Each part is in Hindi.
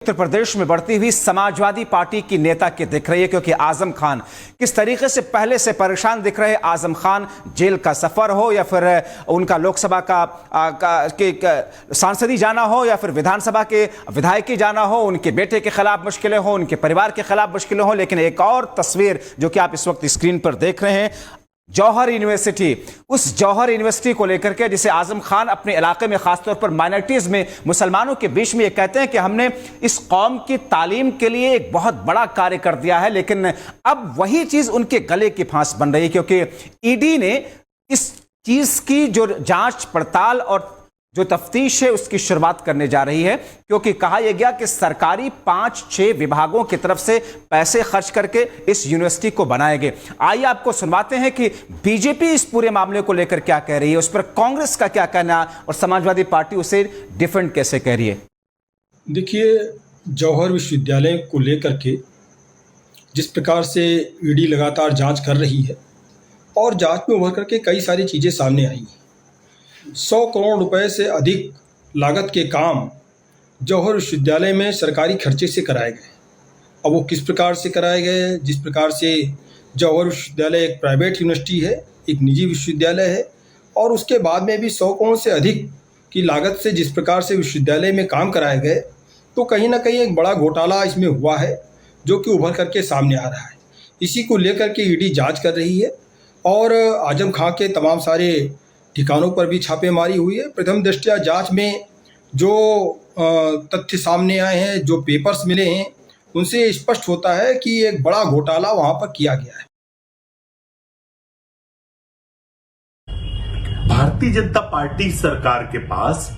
उत्तर प्रदेश में बढ़ती हुई समाजवादी पार्टी की नेता की दिख रही है, क्योंकि आजम खान किस तरीके से पहले से परेशान दिख रहे हैं। आजम खान जेल का सफर हो या फिर उनका लोकसभा का सांसदी जाना हो या फिर विधानसभा के विधायकी जाना हो, उनके बेटे के खिलाफ मुश्किलें हो, उनके परिवार के खिलाफ मुश्किलें हो। लेकिन एक और तस्वीर जो कि आप इस वक्त स्क्रीन पर देख रहे हैं, जौहर यूनिवर्सिटी, उस जौहर यूनिवर्सिटी को लेकर के जिसे आजम खान अपने इलाके में खासतौर पर माइनॉरिटीज में मुसलमानों के बीच में ये कहते हैं कि हमने इस कौम की तालीम के लिए एक बहुत बड़ा कार्य कर दिया है। लेकिन अब वही चीज उनके गले की फांस बन रही है, क्योंकि ईडी ने इस चीज की जो जांच पड़ताल और जो तफ्तीश है उसकी शुरुआत करने जा रही है, क्योंकि कहा यह गया कि सरकारी 5-6 विभागों की तरफ से पैसे खर्च करके इस यूनिवर्सिटी को बनाए गए। आइए आपको सुनवाते हैं कि बीजेपी इस पूरे मामले को लेकर क्या कह रही है, उस पर कांग्रेस का क्या कहना और समाजवादी पार्टी उसे डिफेंड कैसे कह रही है। देखिए, जौहर विश्वविद्यालय को लेकर के जिस प्रकार से ईडी लगातार जांच कर रही है और जांच में उभर करके कई सारी चीज़ें सामने आई हैं। 100 करोड़ रुपए से अधिक लागत के काम जौहर विश्वविद्यालय में सरकारी खर्चे से कराए गए। अब वो किस प्रकार से कराए गए, जिस प्रकार से जौहर विश्वविद्यालय एक प्राइवेट यूनिवर्सिटी है, एक निजी विश्वविद्यालय है, और उसके बाद में भी 100 करोड़ से अधिक की लागत से जिस प्रकार से विश्वविद्यालय में काम कराए गए, तो कहीं ना कहीं एक बड़ा घोटाला इसमें हुआ है जो कि उभर करके सामने आ रहा है। इसी को लेकर के ईडी जांच कर रही है और आजम खां के तमाम सारे ठिकानों पर भी छापेमारी हुई है। प्रथम दृष्टया जांच में जो तथ्य सामने आए हैं, जो पेपर्स मिले हैं, उनसे स्पष्ट होता है कि एक बड़ा घोटाला वहां पर किया गया है। भारतीय जनता पार्टी सरकार के पास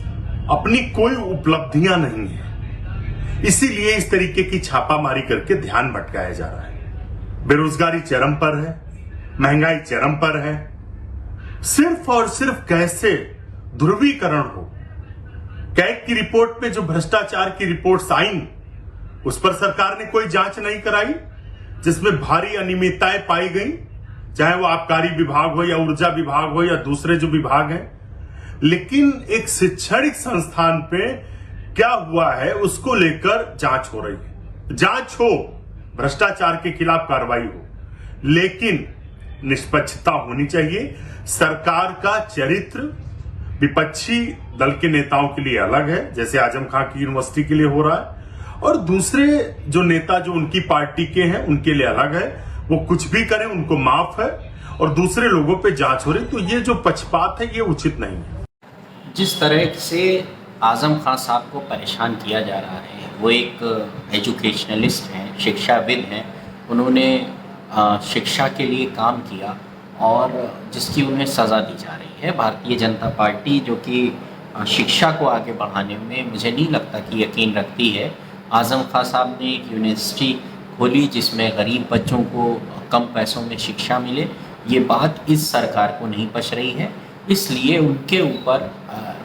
अपनी कोई उपलब्धियां नहीं है, इसीलिए इस तरीके की छापामारी करके ध्यान भटकाया जा रहा है। बेरोजगारी चरम पर है, महंगाई चरम पर है। सिर्फ और सिर्फ कैसे ध्रुवीकरण हो, कैग की रिपोर्ट में जो भ्रष्टाचार की रिपोर्ट्स आई, उस पर सरकार ने कोई जांच नहीं कराई, जिसमें भारी अनियमितताएं पाई गई, चाहे वो आबकारी विभाग हो या ऊर्जा विभाग हो या दूसरे जो विभाग हैं। लेकिन एक शैक्षणिक संस्थान पे क्या हुआ है उसको लेकर जांच हो रही है। जांच हो, भ्रष्टाचार के खिलाफ कार्रवाई हो, लेकिन निष्पक्षता होनी चाहिए। सरकार का चरित्र विपक्षी दल के नेताओं के लिए अलग है, जैसे आजम खां की यूनिवर्सिटी के लिए हो रहा है, और दूसरे जो नेता जो उनकी पार्टी के हैं उनके लिए अलग है। वो कुछ भी करें उनको माफ है, और दूसरे लोगों पे जांच हो रही, तो ये जो पक्षपात है ये उचित नहीं है। जिस तरह से आजम खान साहब को परेशान किया जा रहा है, वो एक एजुकेशनलिस्ट हैं, शिक्षाविद हैं, उन्होंने शिक्षा के लिए काम किया और जिसकी उन्हें सज़ा दी जा रही है। भारतीय जनता पार्टी जो कि शिक्षा को आगे बढ़ाने में मुझे नहीं लगता कि यकीन रखती है। आजम खान साहब ने एक यूनिवर्सिटी खोली जिसमें गरीब बच्चों को कम पैसों में शिक्षा मिले, ये बात इस सरकार को नहीं पच रही है, इसलिए उनके ऊपर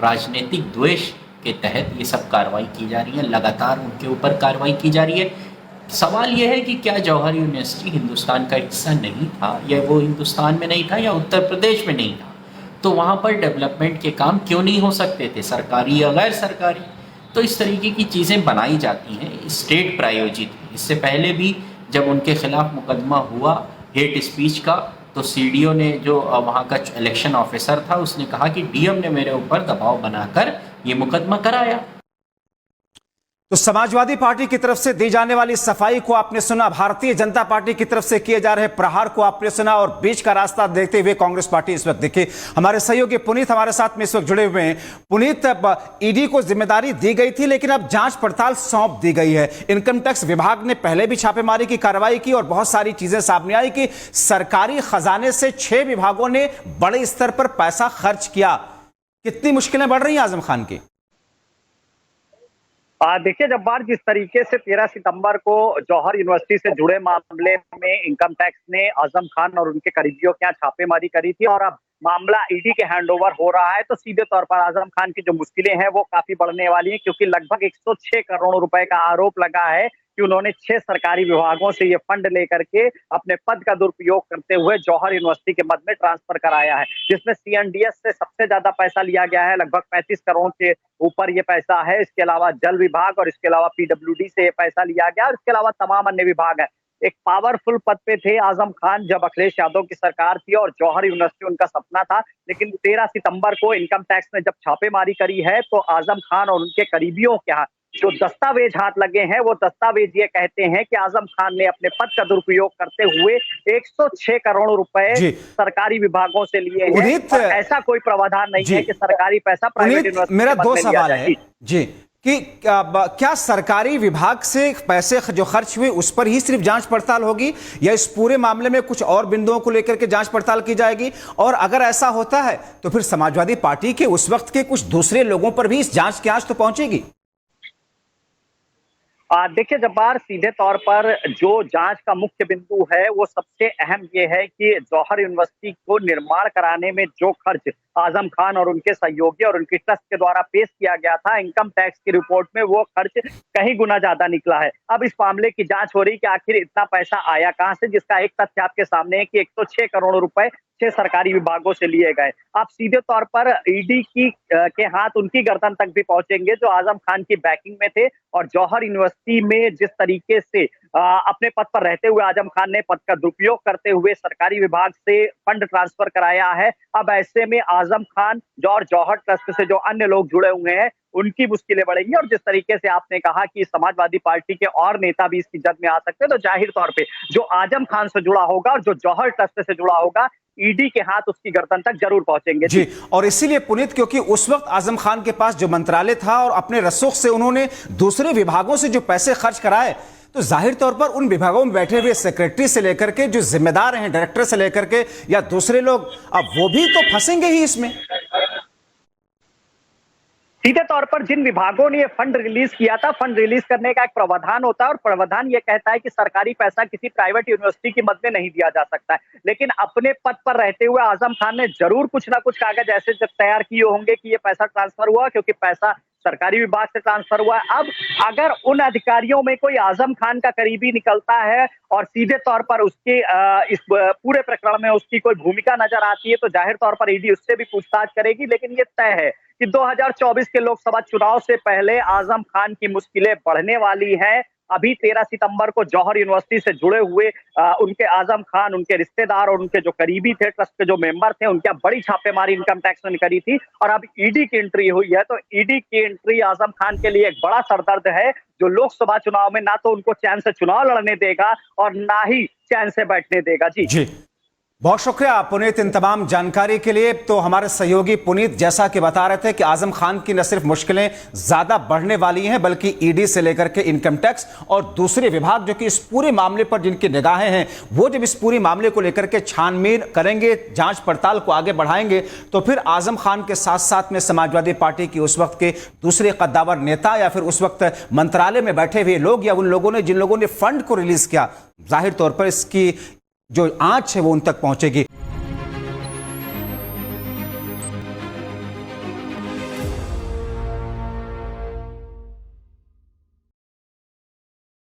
राजनीतिक द्वेष के तहत ये सब कार्रवाई की जा रही है। लगातार उनके ऊपर कार्रवाई की जा रही है। सवाल यह है कि क्या जौहर यूनिवर्सिटी हिंदुस्तान का हिस्सा नहीं था, या वो हिंदुस्तान में नहीं था या उत्तर प्रदेश में नहीं था, तो वहाँ पर डेवलपमेंट के काम क्यों नहीं हो सकते थे, सरकारी या गैर सरकारी। तो इस तरीके की चीज़ें बनाई जाती हैं, स्टेट प्रायोजित। इससे पहले भी जब उनके खिलाफ मुकदमा हुआ हेट स्पीच का, तो सीडीओ ने, जो वहाँ का इलेक्शन ऑफिसर था, उसने कहा कि डीएम ने मेरे ऊपर दबाव बनाकर ये मुकदमा कराया। तो समाजवादी पार्टी की तरफ से दी जाने वाली सफाई को आपने सुना, भारतीय जनता पार्टी की तरफ से किए जा रहे प्रहार को आपने सुना, और बीच का रास्ता देखते हुए कांग्रेस पार्टी इस वक्त देखिए। हमारे सहयोगी पुनीत हमारे साथ में इस वक्त जुड़े हुए हैं। पुनीत, ईडी को जिम्मेदारी दी गई थी, लेकिन अब जांच पड़ताल सौंप दी गई है। इनकम टैक्स विभाग ने पहले भी छापेमारी की कार्रवाई की और बहुत सारी चीजें सामने आई कि सरकारी खजाने से 6 विभागों ने बड़े स्तर पर पैसा खर्च किया। कितनी मुश्किलें बढ़ रही हैं आजम खान की? देखिए जब्बार, जिस तरीके से 13 सितंबर को जौहर यूनिवर्सिटी से जुड़े मामले में इनकम टैक्स ने आजम खान और उनके करीबियों के यहाँ छापेमारी करी थी और अब मामला ईडी के हैंडओवर हो रहा है, तो सीधे तौर पर आजम खान की जो मुश्किलें हैं वो काफी बढ़ने वाली हैं, क्योंकि लगभग 106 करोड़ रुपए का आरोप लगा है कि उन्होंने 6 सरकारी विभागों से ये फंड लेकर के अपने पद का दुरुपयोग करते हुए जौहर यूनिवर्सिटी के मद में ट्रांसफर कराया है, जिसमें CNDS से सबसे ज्यादा पैसा लिया गया है, लगभग 35 करोड़ के ऊपर ये पैसा है। इसके अलावा जल विभाग और इसके अलावा PWD से ये पैसा लिया गया और इसके अलावा तमाम अन्य विभाग है। एक पावरफुल पद पे थे आजम खान जब अखिलेश यादव की सरकार थी और जौहर यूनिवर्सिटी उनका सपना था, लेकिन 13 सितंबर को इनकम टैक्स ने जब छापेमारी करी है तो आजम खान और उनके करीबियों के हाथ जो दस्तावेज हाथ लगे हैं, वो दस्तावेज ये कहते हैं कि आजम खान ने अपने पद का दुरुपयोग करते हुए 106 करोड़ रुपए सरकारी विभागों से लिए हैं और ऐसा कोई प्रावधान नहीं है कि सरकारी पैसा प्राइवेट यूनिवर्सिटी। मेरा दो सवाल है जी कि क्या सरकारी विभाग से पैसे जो खर्च हुए उस पर ही सिर्फ जांच पड़ताल होगी या इस पूरे मामले में कुछ और बिंदुओं को लेकर के जांच पड़ताल की जाएगी? और अगर ऐसा होता है तो फिर समाजवादी पार्टी के उस वक्त के कुछ दूसरे लोगों पर भी इस जांच की आंच तो पहुंचेगी? देखिए जब्बार, सीधे तौर पर जो जांच का मुख्य बिंदु है वो सबसे अहम ये है कि जौहर यूनिवर्सिटी को निर्माण कराने में जो खर्च आजम खान और उनके सहयोगी और उनकी ट्रस्ट के द्वारा पेश किया गया था इनकम टैक्स की रिपोर्ट में, वो खर्च कहीं गुना ज्यादा निकला है। अब इस मामले की जांच हो रही कि आखिर इतना पैसा आया कहां से, जिसका एक तथ्य आपके सामने है कि 106 करोड़ रुपए 6 सरकारी विभागों से लिए गए। आप सीधे तौर पर ईडी के हाथ उनकी गर्दन तक भी पहुंचेंगे जो आजम खान की बैकिंग में थे और जौहर यूनिवर्सिटी में जिस तरीके से अपने पद पर रहते हुए आजम खान ने पद का दुरुपयोग करते हुए सरकारी विभाग से फंड ट्रांसफर कराया है। अब ऐसे में आजम खान और जौहर ट्रस्ट से जो अन्य लोग जुड़े हुए हैं उनकी मुश्किलें बढ़ेंगी और जिस तरीके से आपने कहा कि समाजवादी पार्टी के और नेता भी इसकी जद में आ सकते हैं, तो जाहिर तौर पे जो आजम खान से जुड़ा होगा और जो जौहर ट्रस्ट से जुड़ा होगा ईडी के हाथ उसकी गर्दन तक जरूर पहुंचेंगे जी। और इसीलिए पुनीत, क्योंकि उस वक्त आजम खान के पास जो मंत्रालय था और अपने रसूख से उन्होंने दूसरे विभागों से जो पैसे खर्च कराए, तो जाहिर तौर पर उन विभागों में बैठे हुए सेक्रेटरी से लेकर के जो जिम्मेदार हैं, डायरेक्टर से लेकर के या दूसरे लोग, अब वो भी तो फंसेंगे ही इसमें। सीधे तौर पर जिन विभागों ने ये फंड रिलीज किया था, फंड रिलीज करने का एक प्रावधान होता है और प्रावधान ये कहता है कि सरकारी पैसा किसी प्राइवेट यूनिवर्सिटी की मद में नहीं दिया जा सकता है। लेकिन अपने पद पर रहते हुए आजम खान ने जरूर कुछ ना कुछ कागज ऐसे तैयार किए होंगे कि ये पैसा ट्रांसफर हुआ, क्योंकि पैसा सरकारी विभाग से ट्रांसफर हुआ है। अब अगर उन अधिकारियों में कोई आजम खान का करीबी निकलता है और सीधे तौर पर उसके इस पूरे प्रकरण में उसकी कोई भूमिका नजर आती है, तो जाहिर तौर पर ईडी उससे भी पूछताछ करेगी। लेकिन ये तय है कि 2024 के लोकसभा चुनाव से पहले आजम खान की मुश्किलें बढ़ने वाली हैं। अभी 13 सितंबर को जौहर यूनिवर्सिटी से जुड़े हुए उनके आजम खान, उनके रिश्तेदार और उनके जो करीबी थे, ट्रस्ट के जो मेंबर थे, उनके बड़ी छापेमारी इनकम टैक्स ने करी थी और अब ईडी की एंट्री हुई है। तो ईडी की एंट्री आजम खान के लिए एक बड़ा सरदर्द है जो लोकसभा चुनाव में ना तो उनको चैन से चुनाव लड़ने देगा और ना ही चैन से बैठने देगा। जी बहुत शुक्रिया पुनीत इन तमाम जानकारी के लिए। तो हमारे सहयोगी पुनीत जैसा कि बता रहे थे कि आजम खान की न सिर्फ मुश्किलें ज्यादा बढ़ने वाली हैं, बल्कि ईडी से लेकर के इनकम टैक्स और दूसरे विभाग जो कि इस पूरे मामले पर जिनकी निगाहें हैं, वो जब इस पूरे मामले को लेकर के छानबीन करेंगे, जांच पड़ताल को आगे बढ़ाएंगे, तो फिर आजम खान के साथ साथ में समाजवादी पार्टी की उस वक्त के दूसरे कद्दावर नेता या फिर उस वक्त मंत्रालय में बैठे हुए लोग या उन लोगों ने जिन लोगों ने फंड को रिलीज किया, जाहिर तौर पर इसकी जो आंच है वो उन तक पहुंचेगी।